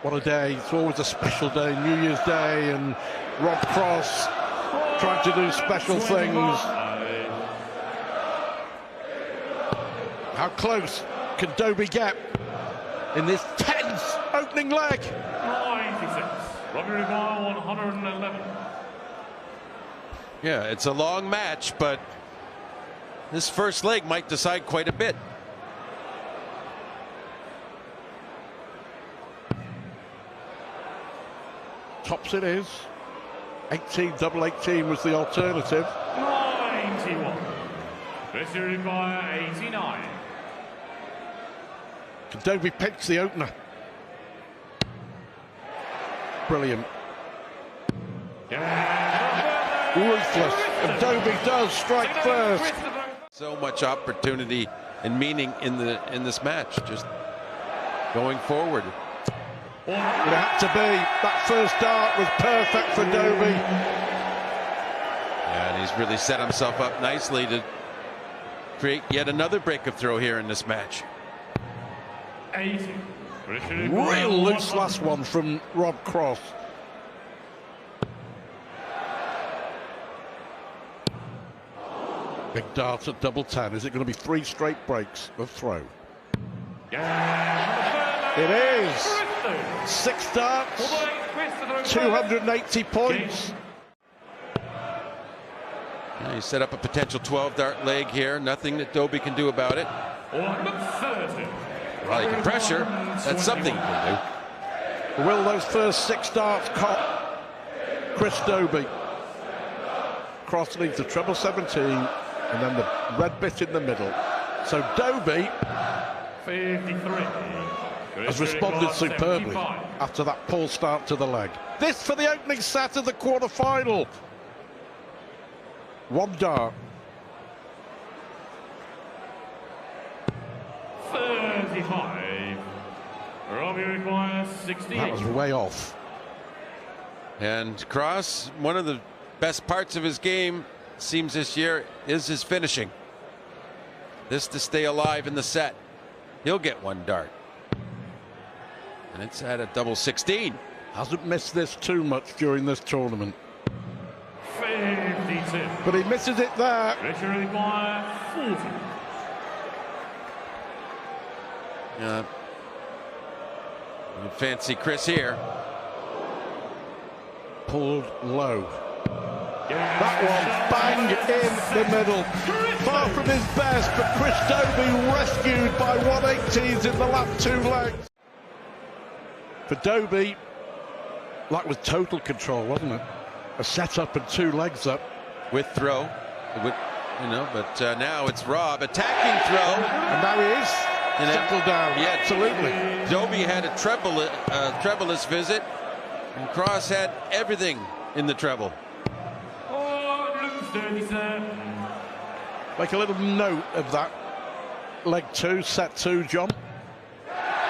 What a day. It's always a special day, New Year's Day, and Rob Cross trying to do special things. How close can Dobie get in this tense opening leg? 96. Robbie Regal, 111. Yeah, it's a long match, but this first leg might decide quite a bit. Tops it is. 18, double 18 was the alternative. 91. Christian Regal, 89. Can Dobie pinch the opener? Brilliant. Ruthless. And Dobie does strike first. So much opportunity and meaning in this match, just going forward. It had to be. That first dart was perfect for Dobie. And he's really set himself up nicely to create yet another break of throw here in this match. 80. Real loose last one from Rob Cross. Big dart at double 10. Is it going to be 3 straight breaks of throw? It is. 6 darts, 280 points. Yeah, he set up a potential 12-dart leg here. Nothing that Dobie can do about it. Well, he can pressure. That's something he can do. Will those first 6 darts caught Chris Dobie? Cross leaves the treble 17 and then the red bit in the middle. So Dobie 53. Has responded superbly after that poor start to the leg. This for the opening set of the quarter-final. 1 dart. 35. Robbie requires 68. That was way off. And Cross, one of the best parts of his game, seems this year, is his finishing. This to stay alive in the set. He'll get 1 dart. And it's at a double 16. Hasn't missed this too much during this tournament. 52. But he misses it there. Richard requires 40. Yeah. Fancy Chris here. Pulled low. That one bang in the middle. Far from his best, but Chris Dobie rescued by 180s in the last 2 legs. For Dobie, like with total control, wasn't it? A set up and 2 legs up. With throw. But now it's Rob attacking throw. And now he is settled down. Yeah, absolutely. Dobie had a trebleless visit, and Cross had everything in the treble. Make a little note of that. Leg 2, set 2, John.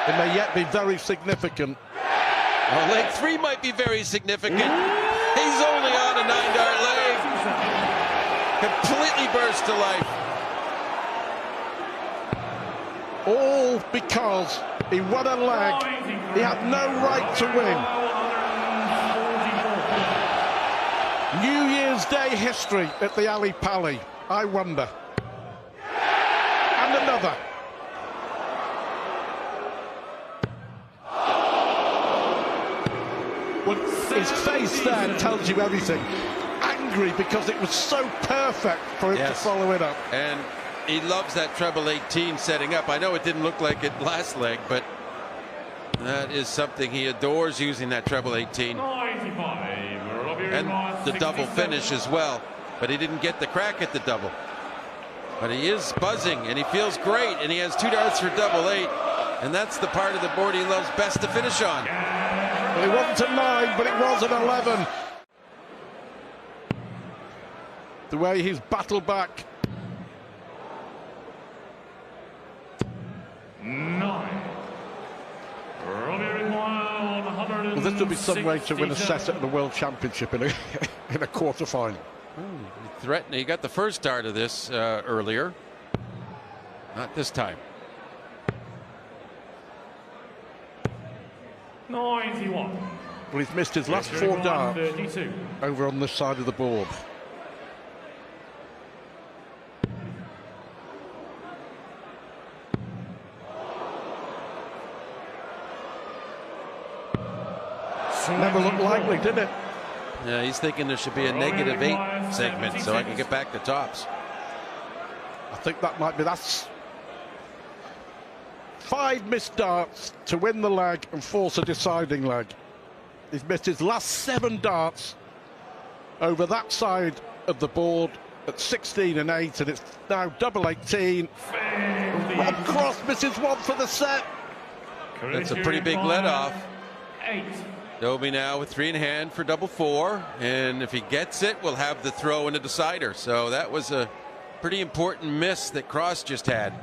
It may yet be very significant. Well, leg 3 might be very significant. He's only on a 9-dart leg. Completely burst to life. All because he won a leg he had no right to win. New Year's Day history at the Ali Pali, I wonder. And another. Well, his face there tells you everything. Angry because it was so perfect for him to follow it up. And he loves that treble 18 setting up. I know it didn't look like it last leg, but that is something he adores, using that treble 18. 95. And the double finish as well. But he didn't get the crack at the double. But he is buzzing and he feels great, and he has 2 darts for double 8. And that's the part of the board he loves best to finish on. Well, it wasn't a 9, but it was an 11. The way he's battled back. 9. Well, this would be some way to win a set at the World Championship in a quarter-final. He got the first dart of this earlier. Not this time. 91. Well, he's missed his last 4 darts 32. over on this side of the board. Never looked likely, did it? Yeah, he's thinking there should be a -8 segment so I can get back to tops. I think that might be, that's 5 missed darts to win the leg and force a deciding leg. He's missed his last 7 darts over that side of the board at 16 and 8, and it's now double 18. Rob Cross misses 1 for the set. That's a pretty big let off. 8. Dobie now with 3 in hand for double 4, and if he gets it, we'll have the throw and a decider. So that was a pretty important miss that Cross just had.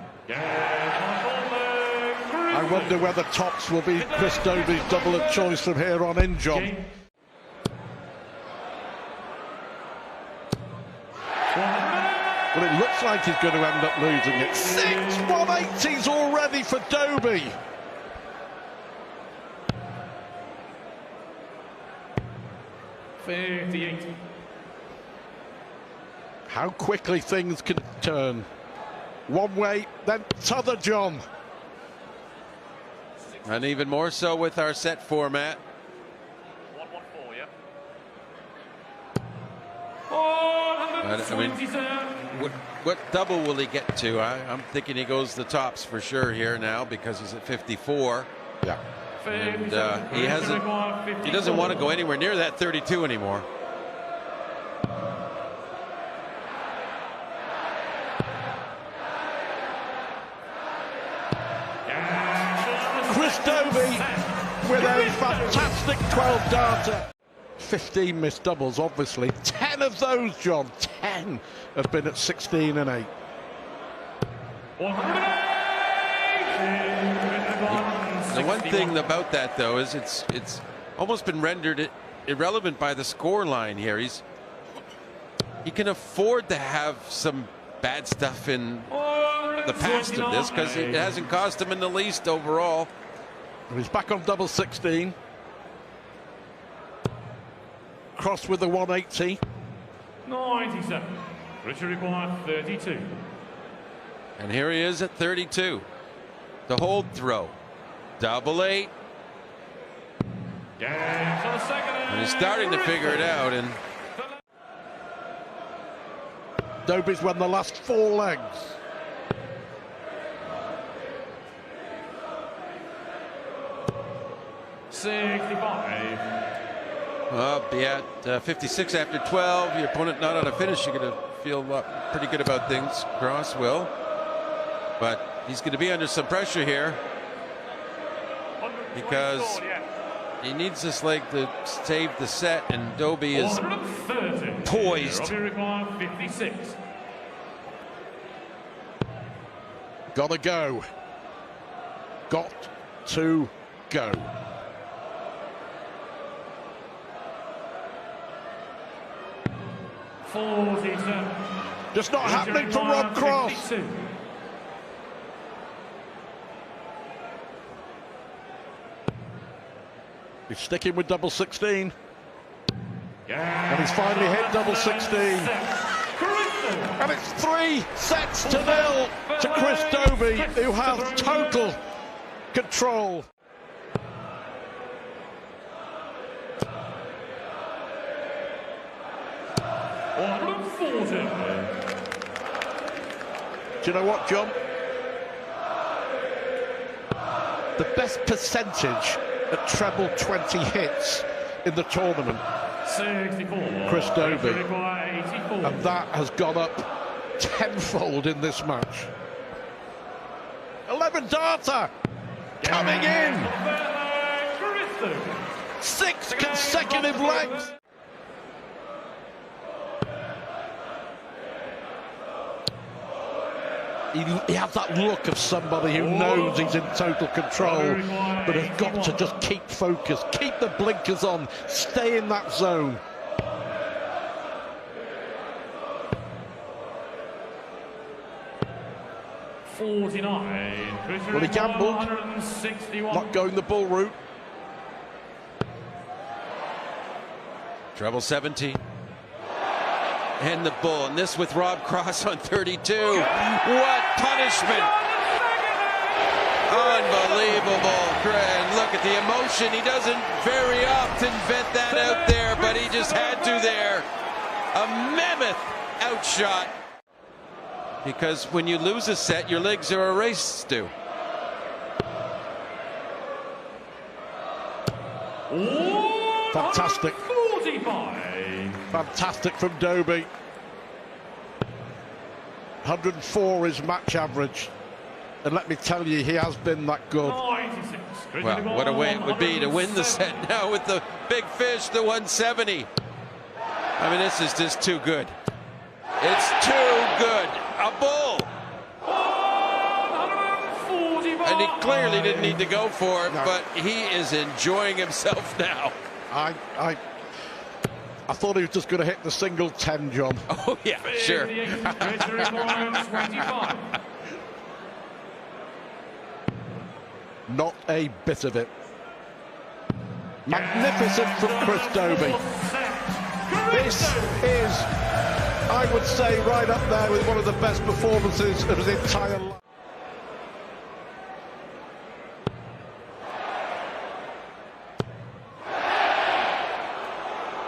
I wonder whether tops will be Chris Dobie's double of choice from here on in, John. Well, it looks like he's going to end up losing it. 6 180s already for Dobie. How quickly things can turn. One way, then t'other, John. And even more so with our set format. 114, yeah. I mean, what double will he get to? I'm thinking he goes the tops for sure here now because he's at 54. Yeah. And he doesn't want to go anywhere near that 32 anymore. Chris Dobie with a fantastic 12 darter. 15 missed doubles, obviously. 10 of those, John, 10 have been at 16 and 8. 108. The one thing about that, though, is it's almost been rendered irrelevant by the score line here. He can afford to have some bad stuff in the past of this because it hasn't cost him in the least overall. He's back on double 16. Cross with the 180. 97. Richard required 32. And here he is at 32. The hold throw. Double 8. And he's starting to figure it out. And Dobie's won the last 4 legs. Well, be at 56 after 12. Your opponent not on a finish. You're going to feel pretty good about things. Cross will. But he's going to be under some pressure here because he needs this leg to save the set, and Dobie is poised. Gotta go. Got to go. Just not happening for Rob Cross. 52. He's sticking with double 16. And he's finally hit double 16. And it's 3 sets to 0 to Chris Dobie, who has total control. Do you know what, John? The best percentage at treble 20 hits in the tournament, 64. Chris Dobie. 84. And that has gone up tenfold in this match. 11 darter coming in. 6 consecutive legs. He has that look of somebody who knows he's in total control, but has got to just keep focused, keep the blinkers on, stay in that zone. Well, he gambled, not going the bull route. Treble 17. And the bull. And this with Rob Cross on 32. What punishment! Unbelievable. And look at the emotion. He doesn't very often vent that out there, but he just had to there. A mammoth outshot. Because when you lose a set, your legs are erased, Stu. Fantastic. 45. Fantastic from Dobie. 104 is match average. And let me tell you, he has been that good. 96. Well, what a way it would be to win the set now with the big fish, the 170. I mean, this is just too good. It's too good. A bull. 145. And he clearly didn't need to go for it, No. but he is enjoying himself now. I thought he was just going to hit the single 10, John. Oh, yeah, sure. 25. Not a bit of it. Magnificent from Chris Dobie. This is, I would say, right up there with one of the best performances of his entire life.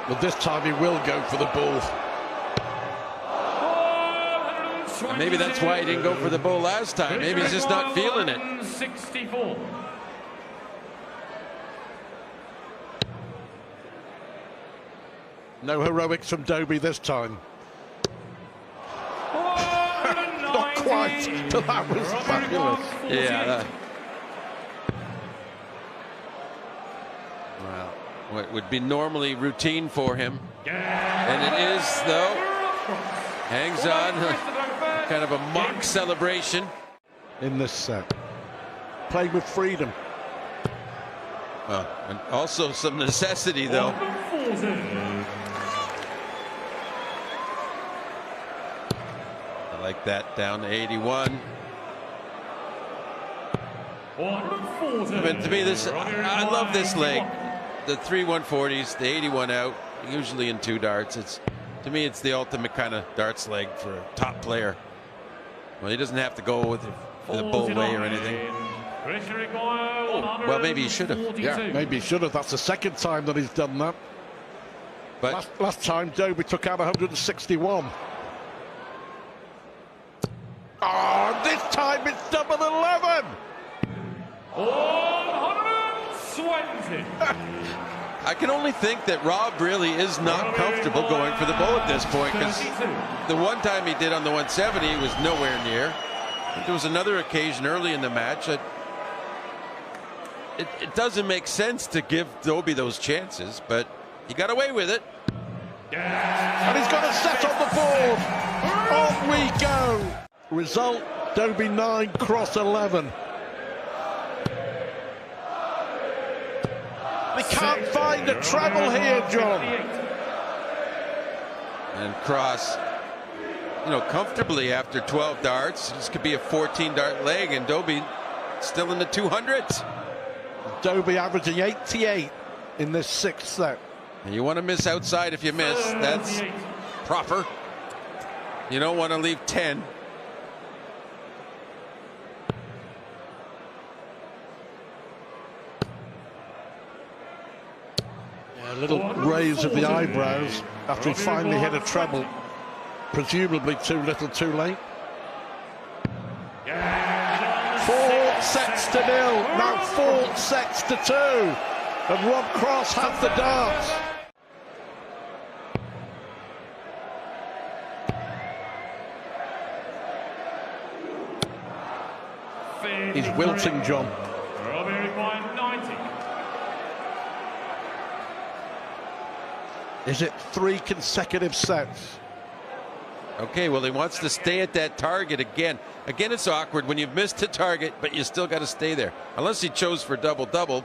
But this time he will go for the bull. Maybe that's why he didn't go for the bull last time. Maybe he's just not feeling it. 64. No heroics from Dobie this time. Not quite, but that was fabulous. Yeah. Well, what would be normally routine for him. And it is, though. Hangs on. Kind of a mock celebration. In this set. Played with freedom. Well, and also some necessity, though. I like that, down to 81. But to me, I love this leg. The 3 140s, the 81 out, usually in 2 darts. To me, it's the ultimate kind of darts leg for a top player. Well, he doesn't have to go with it for the bull way or anything. Well, maybe he should have. Yeah, maybe he should have. That's the second time that he's done that. But Last time, Dobie took out 161. Oh, this time it's double 11. 120. I can only think that Rob really is not comfortable going for the bull at this point, because the one time he did on the 170, he was nowhere near. There was another occasion early in the match. It doesn't make sense to give Dobie those chances, but he got away with it. And he's got a set on the board. On we go. Result, Dobie 9, Cross 11. We can't find a treble here, John. And Cross, comfortably after 12 darts. This could be a 14-dart leg, and Dobie still in the 200s. Dobie averaging 88 in this 6th set. And you want to miss outside if you miss. That's proper. You don't want to leave 10. A little raise of the eyebrows after he finally hit a treble. Presumably too little, too late. 4 sets to 0. Now 4 sets to 2. And Rob Cross has the darts. He's wilting, John. Is it 3 consecutive sets? Okay, well, he wants to stay at that target again. Again, it's awkward when you've missed a target, but you still got to stay there. Unless he chose for double-double.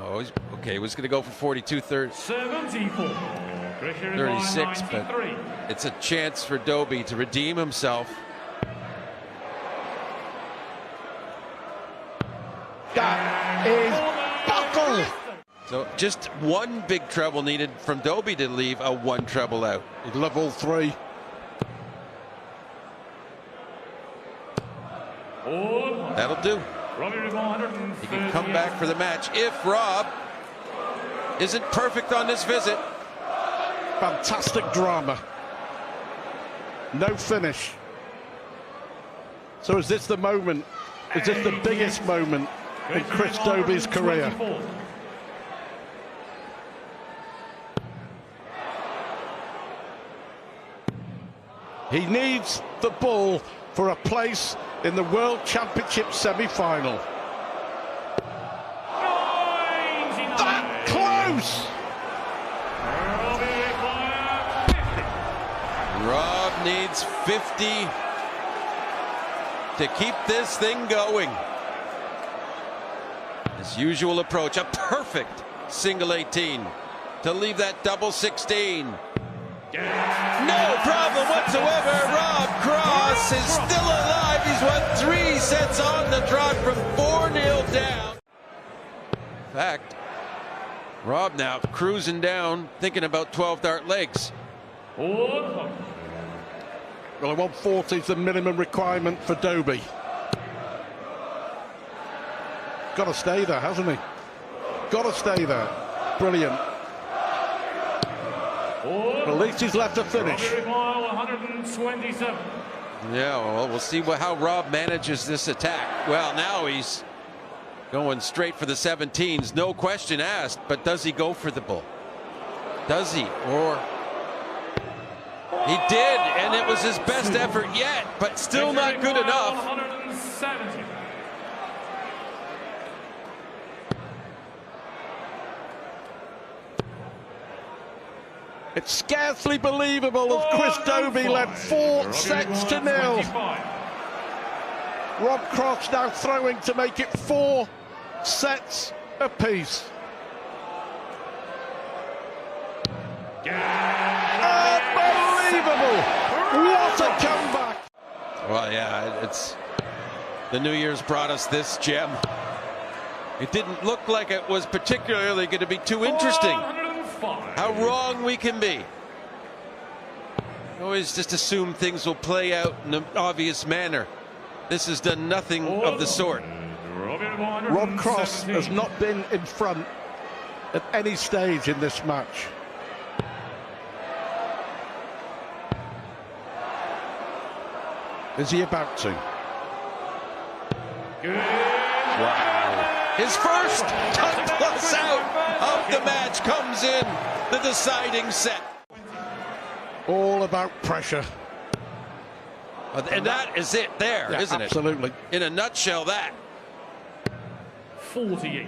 Oh, he was going to go for 42, 36, but it's a chance for Dobie to redeem himself. That is buckle. So just one big treble needed from Dobie to leave a one treble out. He'd love all three. That'll do. He can come back for the match if Rob isn't perfect on this visit. Fantastic drama. No finish. So is this the moment? Is this the biggest moment in Chris Dobie's career? He needs the ball for a place in the World Championship semi-final. That close! Rob needs 50 to keep this thing going. His usual approach, a perfect single 18 to leave that double 16. No problem whatsoever. Rob Cross is still alive. He's won 3 sets on the trot from 4-0 down. In fact, Rob now cruising down, thinking about 12 dart legs. Well, a 140 is the minimum requirement for Dobie. Got to stay there, hasn't he? Got to stay there. Brilliant. At least he's left a finish. 127. Yeah, well, we'll see how Rob manages this attack. Well, now he's going straight for the 17s, no question asked. But does he go for the bull? Does he? Or he did, and it was his best effort yet, but still not good enough. 170. It's scarcely believable as Chris Dobie led 4 sets to 0. Rob Cross now throwing to make it 4 sets apiece. Unbelievable! What a comeback! Well, yeah, it's the New Year's brought us this gem. It didn't look like it was particularly going to be too interesting. How wrong we can be. Always just assume things will play out in an obvious manner. This has done nothing of the sort. Rob Cross has not been in front at any stage in this match. Is he about to? Wow. His first plus out of the match comes in the deciding set. All about pressure. And that is it there, Yeah, isn't absolutely. it? In a nutshell, that. 48.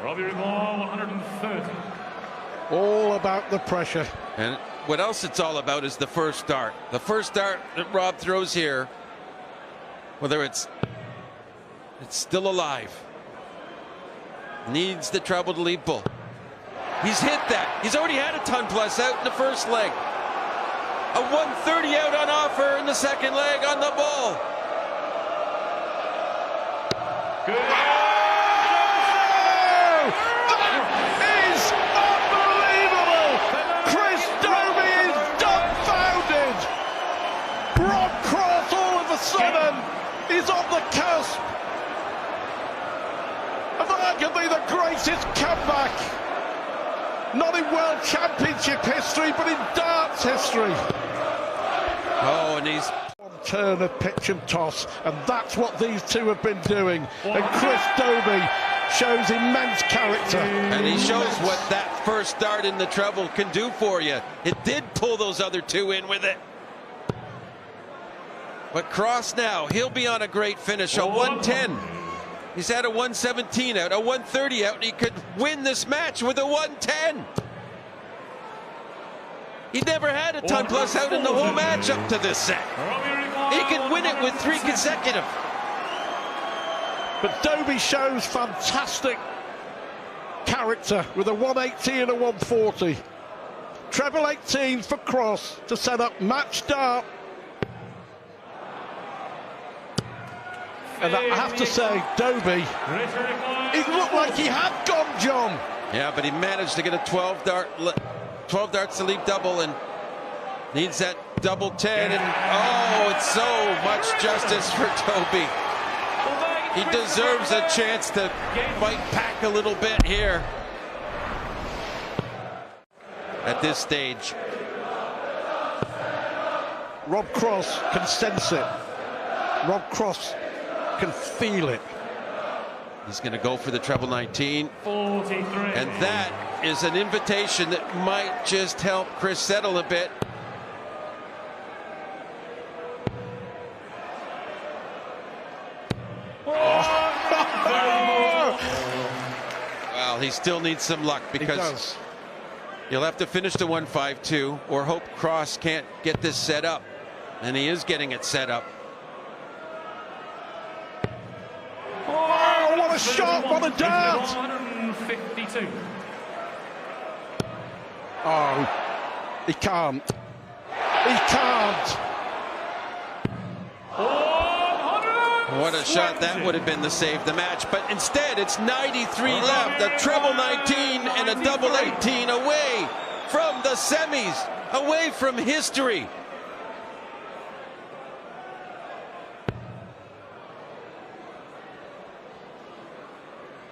Robbie Rimmer, 130. All about the pressure. And what else it's all about is the first dart. The first dart that Rob throws here, whether it's still alive, needs the treble to lead bull. He's hit that. He's already had a ton plus out in the first leg. A 130 out on offer in the second leg on the bull. Good. That is unbelievable! Chris Dobie is dumbfounded! Rob Cross all of a sudden is on the cusp of arguably the greatest comeback, not in World Championship history, but in darts history. Oh, and he's One turn of pitch and toss, and that's what these two have been doing. And Chris Dobie shows immense character. And he shows what that first dart in the treble can do for you. It did pull those other two in with it. But Cross now, he'll be on a great finish, a 110. He's had a 117 out, a 130 out, and he could win this match with a 110. He never had a ton plus out in the whole match up to this set. He can win it with 3 consecutive. But Dobie shows fantastic character with a 180 and a 140. Treble 18 for Cross to set up match dart. And I have to say, Dobie, it looked like he had gone, John. Yeah, but he managed to get a 12 darts to leave double and needs that double 10. And oh, it's so much justice for Toby. He deserves a chance to fight back a little bit here at this stage. Rob Cross can sense it. Rob Cross can feel it. He's going to go for the treble 19. 43. And that is an invitation that might just help Chris settle a bit. Well, he still needs some luck because he'll have to finish the 152 or hope Cross can't get this set up. And he is getting it set up. Oh, what a shot, what a dart! 152. Oh, he can't. He can't. What a shot that would have been to save the match, but instead it's 93 left, a treble 19 and a double 18 away from the semis, away from history.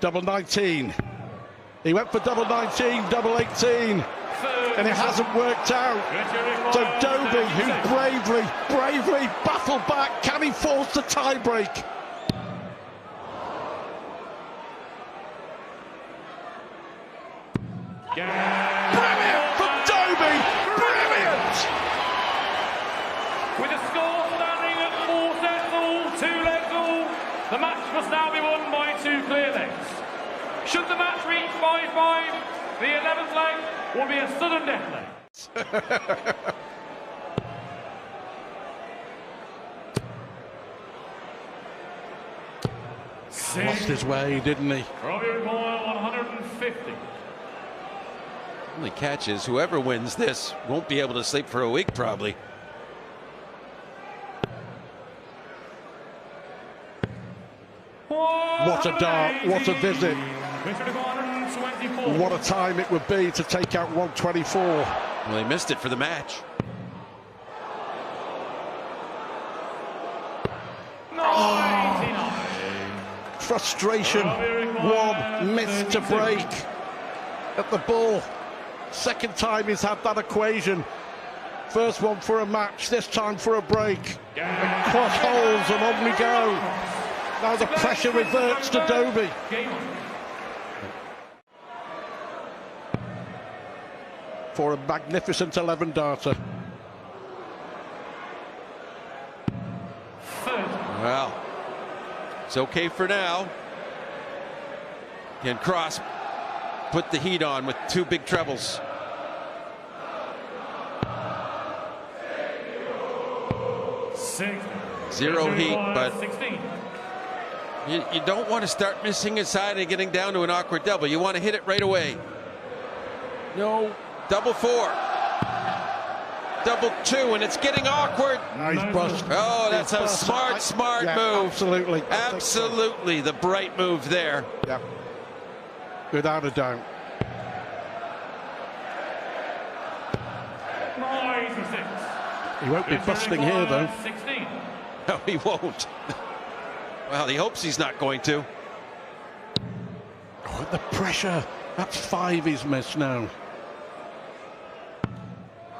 Double 19. He went for double 19, double 18, and it hasn't worked out. So Dobie, who bravely battled back, can he force the tiebreak? Brilliant from Dobie! Brilliant! With the score standing at 4 sets all, 2 legs all, the match must now be won by 2 clear legs. Should the match reach 5-5, the 11th leg will be a sudden death leg. Lost his way, didn't he? Robbie Recoil, 150. Only catch is whoever wins this won't be able to sleep for a week probably. What a dart, what a visit. What a time it would be to take out 124. Well, they missed it for the match. Frustration, one miss to break at the ball. Second time he's had that equation. First one for a match, this time for a break. And cross holes and on we go. Now the pressure reverts to Dobie. For a magnificent 11 darter. Well, it's okay for now. Can Cross put the heat on with 2 big trebles? Zero heat, but you don't want to start missing inside and getting down to an awkward double. You want to hit it right away. No, double 4. Double 2, and it's getting awkward. Nice bust. Oh, that's a smart move. Absolutely. Absolutely, the bright move there. Yeah. Without a doubt. He won't be busting here, though. 16. No, he won't. Well, he hopes he's not going to. Oh, the pressure. That's 5 he's missed now.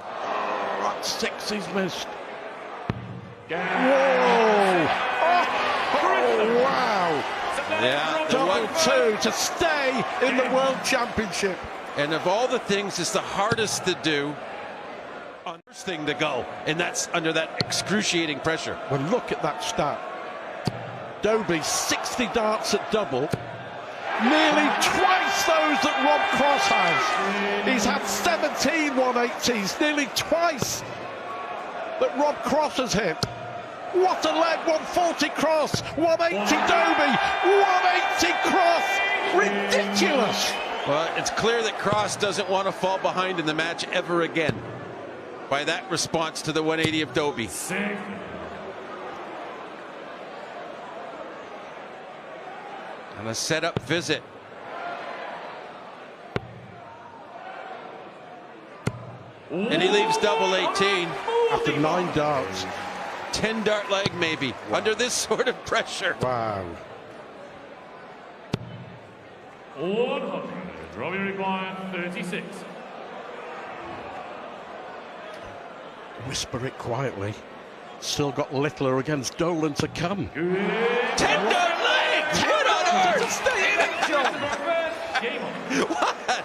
Oh, that's 6 he's missed. Whoa! Oh, wow! Yeah, Double 2 to stay in the World Championship. And of all the things, it's the hardest to do. First thing to go, and that's under that excruciating pressure. Well, look at that stat. Dobie 60 darts at double, nearly twice those that Rob Cross has. He's had 17 180s, nearly twice that Rob Cross has hit. What a leg, 140 Cross, 180 Dobie, 180 Cross, ridiculous. Well, it's clear that Cross doesn't want to fall behind in the match ever again by that response to the 180 of Dobie. And a setup visit. And he leaves double 18. After 9 darts. 10 dart leg maybe, under this sort of pressure. Wow. 100. Robbie required 36. Whisper it quietly. Still got Littler against Dolan to come. 10 dart legs! What on earth? What?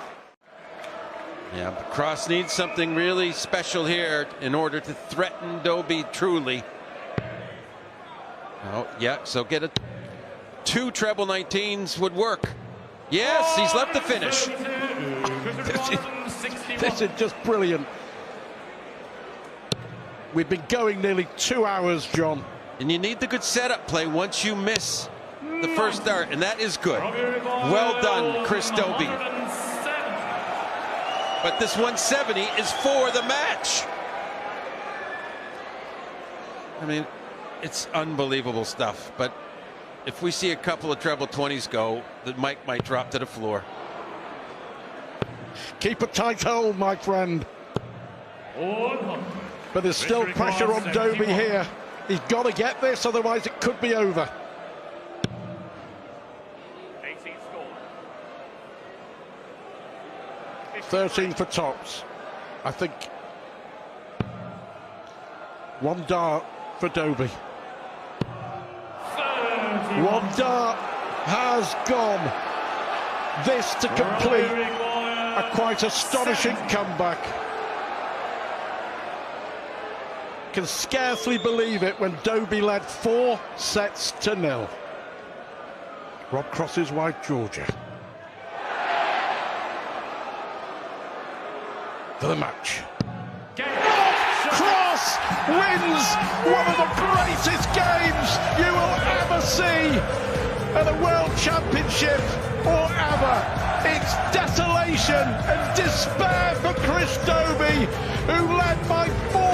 Yeah, but Cross needs something really special here in order to threaten Dobie truly. Oh, yeah, so get 2 treble 19s would work. Yes, he's left the finish. This is just brilliant. We've been going nearly 2 hours, John. And you need the good setup play once you miss the first dart, and that is good. Well done, Chris Dobie. But this 170 is for the match. I mean, it's unbelievable stuff. But if we see a couple of treble 20s go, the mic might drop to the floor. Keep a tight hold, my friend. But there's still pressure on Dobie here. He's got to get this, otherwise it could be over. 18 score. 13 for tops. I think 1 dart for Dobie. 1 dart has gone. This to complete a quite astonishing comeback. Can scarcely believe it when Dobie led 4-0. Rob Cross's wife, Georgia. For the match. Cross wins one of the greatest games you will ever see at a World Championship or ever. It's desolation and despair for Chris Dobie, who led by 4-0.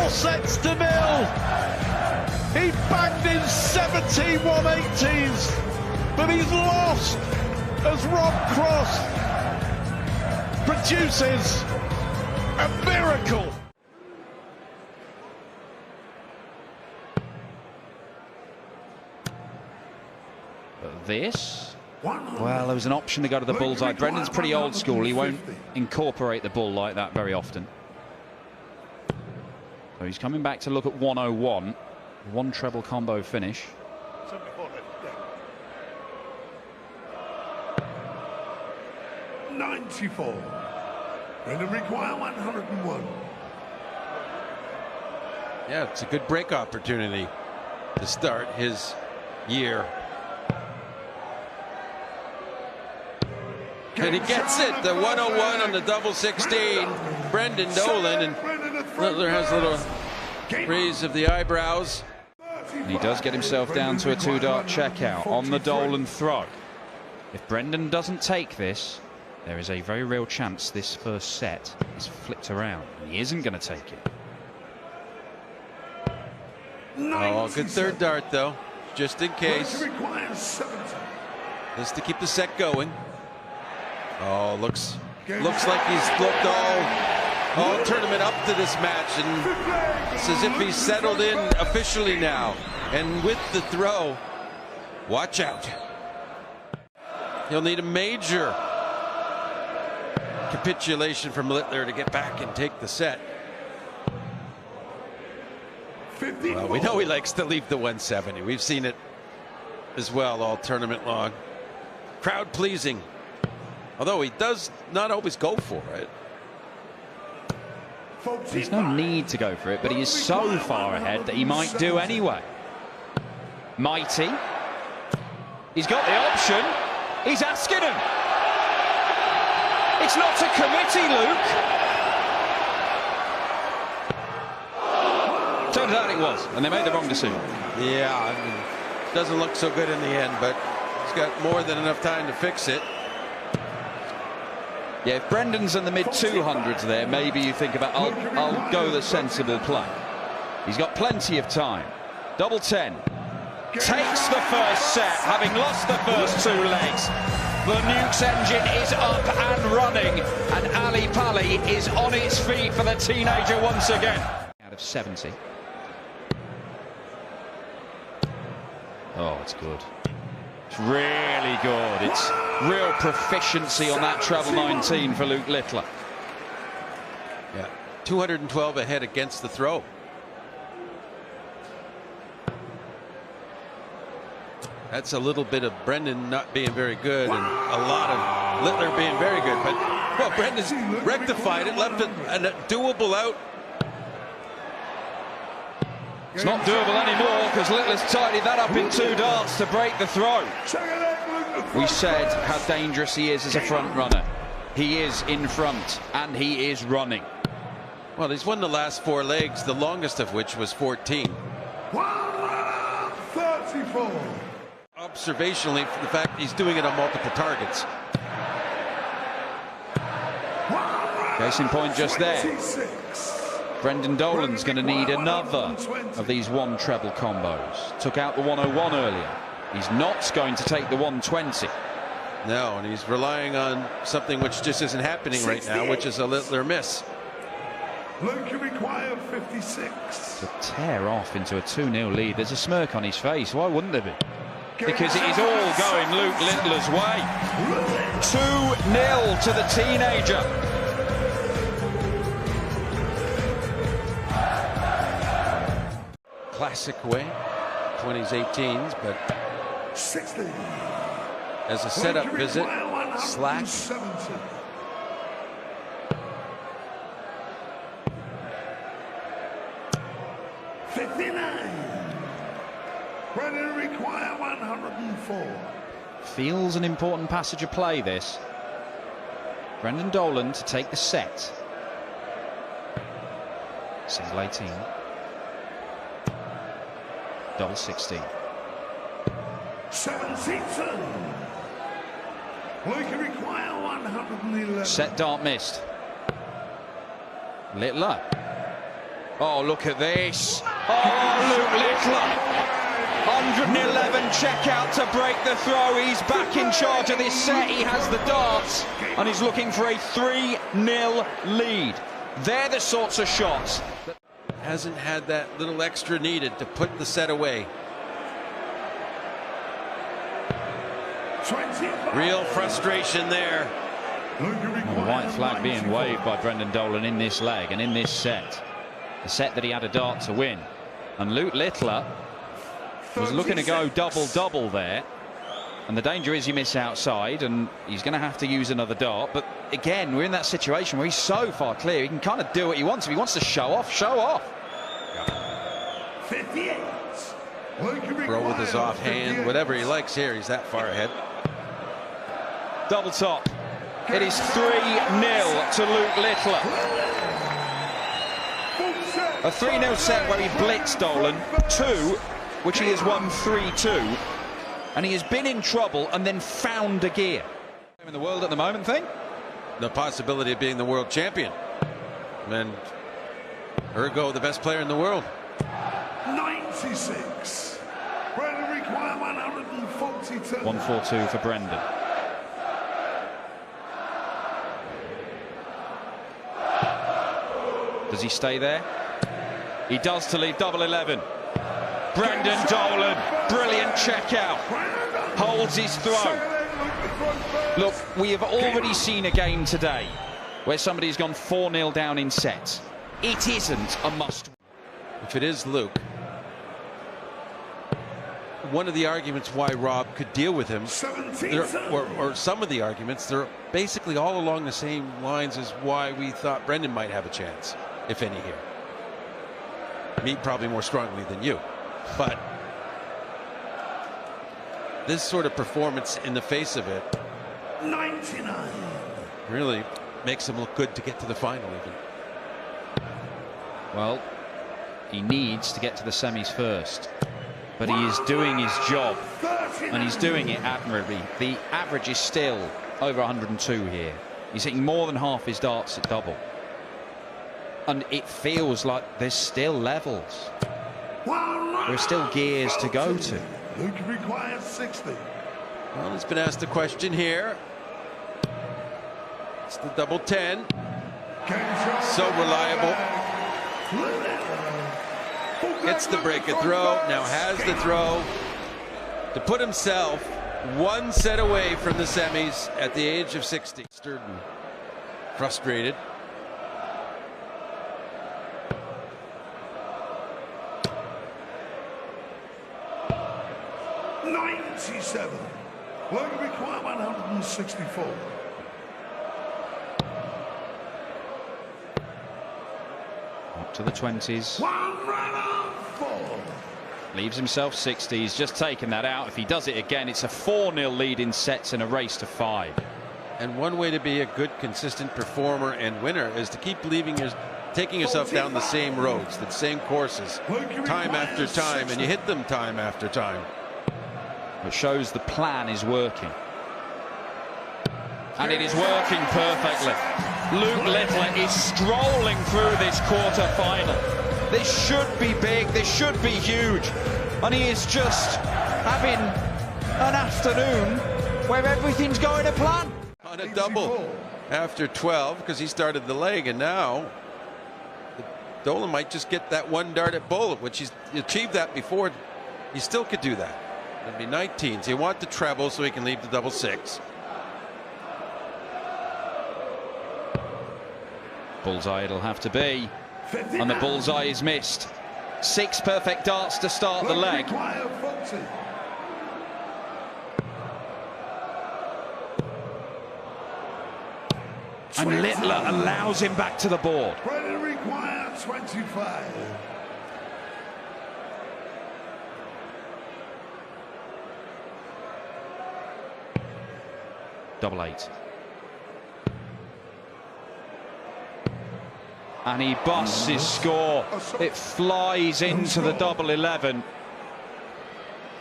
He banged in 17 180s, but he's lost as Rob Cross produces a miracle. This, well, there was an option to go to the bullseye. Brendan's pretty old school. He won't incorporate the bull like that very often. So he's coming back to look at 101. 1 treble combo finish. 94. Brendan require 101. Yeah, it's a good break opportunity to start his year. And he gets it, the 101 on the double 16. Brendan Dolan, and Littler has a little raise of the eyebrows. And he does get himself down to a 2-dart checkout on the Dolan throw. If Brendan doesn't take this, there is a very real chance this first set is flipped around. And he isn't going to take it. Oh, good 3rd dart though, just in case. Just to keep the set going. Oh, looks like he's looked all tournament up to this match, and it's as if he's settled in officially now. And with the throw, watch out. He'll need a major capitulation from Littler to get back and take the set. Well, we know he likes to leave the 170. We've seen it as well all tournament long. Crowd pleasing. Although he does not always go for it. There's no need to go for it, but he is so far ahead that he might do anyway. Mighty. He's got the option. He's asking him. It's not a committee, Luke. Turns out it was, and they made the wrong decision. Yeah, I mean, doesn't look so good in the end, but he's got more than enough time to fix it. Yeah, if Brendan's in the mid-200s there, maybe you think about, I'll go the sensible play. He's got plenty of time. Double 10. Takes the first set, having lost the first 2 legs. The Nuke's engine is up and running, and Ali Pali is on its feet for the teenager once again. Out of 70. Oh, it's good. It's really good. It's real proficiency on that treble 19 for Luke Littler. Yeah, 212 ahead against the throw. That's a little bit of Brendan not being very good and a lot of Littler being very good. But, well, Brendan's rectified it, left it a doable out. It's not doable anymore because Littler's tidied that up in 2 darts to break the throw. We said how dangerous he is as a front runner. He is in front and he is running. Well, he's won the last 4 legs, the longest of which was 14. 134. Observationally, for the fact he's doing it on multiple targets. Case in point just there. Brendan Dolan's going to need another of these 1 treble combos. Took out the 101 earlier. He's not going to take the 120. No, and he's relying on something which just isn't happening right now, which is a Littler miss. Luke require 56. To tear off into a 2-0 lead. There's a smirk on his face. Why wouldn't there be? Because it is all going Luke Littler's way. 2-0 to the teenager. Classic way, 20s, 18s, but 60. as a setup visit, slack. 70. Brendan require 104. Feels an important passage of play, this. Brendan Dolan to take the set. Single 18. Double 16. 72. Luke require 111. Set dart missed. Littler. Oh, look at this. Oh, Luke Littler. 111 check out to break the throw. He's back in charge of this set. He has the darts and he's looking for a 3-0 lead. They're the sorts of shots that Hasn't had that little extra needed to put the set away. 25. Real frustration there. the white flag being waved by Brendan Dolan in this leg and in this set. The set that he had a dart to win. And Luke Littler was looking to go double-double there. And the danger is you miss outside and he's going to have to use another dart. But again, we're in that situation where he's so far clear, he can kind of do what he wants. If he wants to show off, show off. 58. Throw with his offhand, whatever he likes here, he's that far ahead. Double top. It is 3-0 to Luke Littler. A 3-0 set where he blitzed Dolan. 2, which he has won 3-2. And he has been in trouble and then found a gear. In the world at the moment, thing? The possibility of being the world champion. And ergo, the best player in the world. 96. Brendan require 142. 142 for Brendan. Does he stay there? He does to leave double 11. Brendan Dolan, brilliant check out. Holds his throw. Look, we have already seen a game today where somebody's gone 4-0 down in sets. It isn't a must. If it is Luke, one of the arguments why Rob could deal with him, or some of the arguments, they're basically all along the same lines as why we thought Brendan might have a chance, if any, here. Me probably more strongly than you. But this sort of performance in the face of it 99. really makes him look good to get to the final even. Well, he needs to get to the semis first. But he is doing his job. And he's doing it admirably. The average is still over 102 here. He's hitting more than half his darts at double. And it feels like there's still levels. There are still gears to go to. Luke requires 60. Well, he's been asked a question here. It's the double 10. So reliable. Gets the break and throw. Now has the throw to put himself one set away from the semis at the age of 60. Sturden frustrated. '97. Logan require 164. Up to the 20s. One run on 4. Leaves himself 60. He's just taken that out. If he does it again, it's a 4-0 lead in sets and a race to 5. And one way to be a good, consistent performer and winner is to keep taking yourself down the same roads, the same courses, time after time, and you hit them time after time. It shows the plan is working. And it is working perfectly. Luke Littler is strolling through this quarter-final. This should be big, this should be huge. And he is just having an afternoon where everything's going to plan. On a double after 12, because he started the leg, and now Dolan might just get that one dart at Bull, which he's achieved that before. He still could do that. It'd be 19s. He want the treble so he can leave the double 6. Bullseye it'll have to be. And the bullseye is missed. 6 perfect darts to start the leg. And Littler allows him back to the board. Brendan require 25. Double 8. And he busts his score. It flies into the double 11.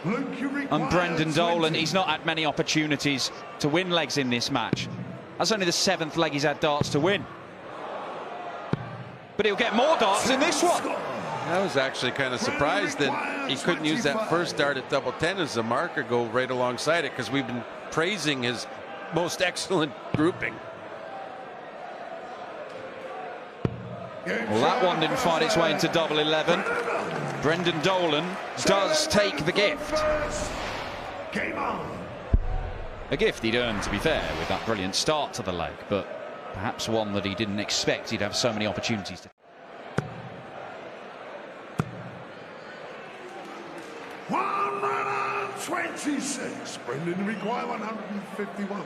And Brendan Dolan, he's not had many opportunities to win legs in this match. That's only the 7th leg he's had darts to win. But he'll get more darts in this one. I was actually kind of surprised that he couldn't use that first dart at double 10 as a marker, go right alongside it, because we've been praising his most excellent grouping. Well, that one didn't find its way into double 11. Brendan Dolan does take the gift. Game on. A gift he'd earned, to be fair, with that brilliant start to the leg, but perhaps one that he didn't expect he'd have so many opportunities to. One run on 26. Brendan require 151.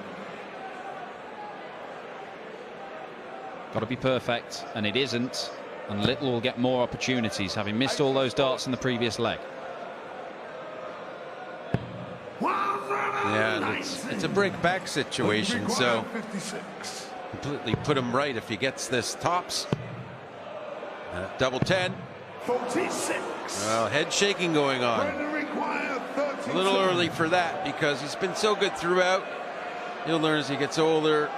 Got to be perfect, and it isn't. And Little will get more opportunities, having missed all those darts in the previous leg. Yeah, and it's a break-back situation, so completely put him right if he gets this tops. Double 10. 46. Well, head shaking going on. A little early for that because he's been so good throughout. He'll learn as he gets older.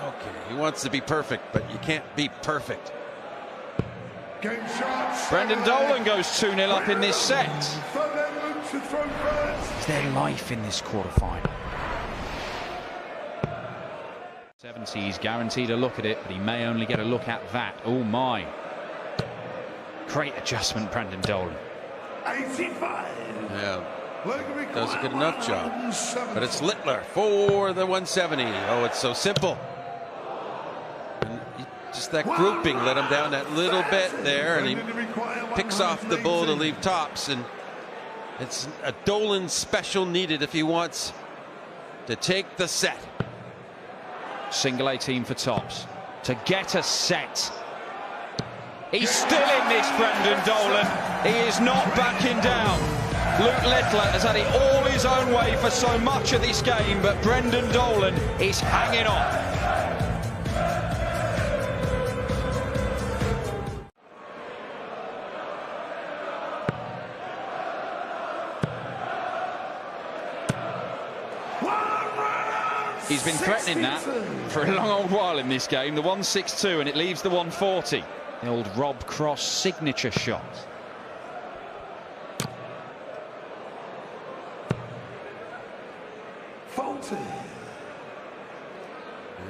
Okay, he wants to be perfect, but you can't be perfect. Brendan Dolan goes 2-0 up in this set. Is there life in this quarter-final? 70, he's guaranteed a look at it, but he may only get a look at that. Oh my. Great adjustment, Brendan Dolan. 85. Yeah, does a good enough job. But it's Littler for the 170. Oh, it's so simple. And just that grouping let him down that little bit there, and he picks off the bull to leave tops, and it's a Dolan special needed if he wants to take the set. Single 18 for tops to get a set. He's still in this, Brendan Dolan. He is not backing down. Luke Littler has had it all his own way for so much of this game, but Brendan Dolan is hanging on. He's been threatening that for a long old while in this game. The 162, and it leaves the 140. The old Rob Cross signature shot.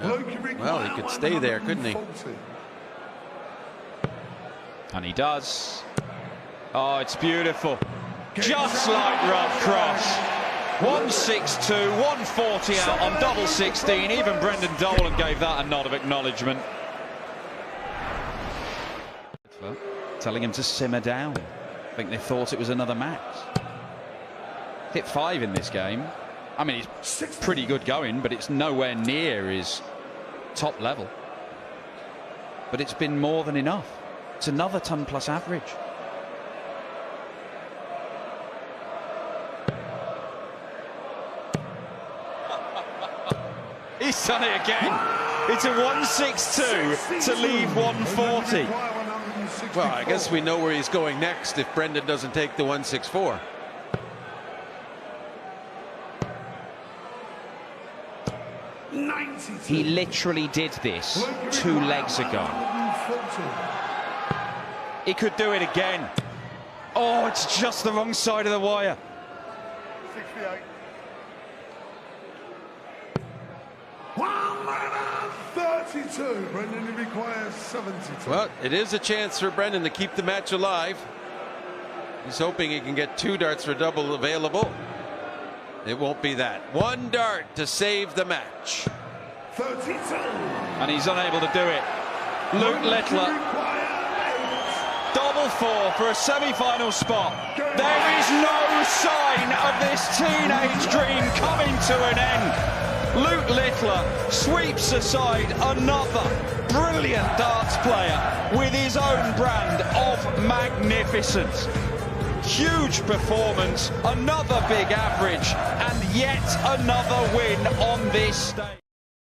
Well, he could stay there, couldn't he? And he does. Oh, it's beautiful. Just like Rob Cross. 162, 140 out on double 16. Even Brendan Dolan gave that a nod of acknowledgement. Telling him to simmer down. I think they thought it was another match. Hit 5 in this game. I mean, he's pretty good going, but it's nowhere near his top level. But it's been more than enough. It's another ton plus average. He's done it again. It's a 162 to leave 140. Well, I guess we know where he's going next if Brendan doesn't take the 164. He literally did this 2 legs ago. He could do it again. Oh, it's just the wrong side of the wire. 68. 132. Brendan requires 72. Well, it is a chance for Brendan to keep the match alive. He's hoping he can get 2 darts for double available. It won't be that. 1 dart to save the match. 32. And he's unable to do it. Luke Littler. Double 4 for a semi-final spot. There is no sign of this teenage dream coming to an end. Luke Littler sweeps aside another brilliant darts player with his own brand of magnificence. Huge performance, another big average, and yet another win on this stage.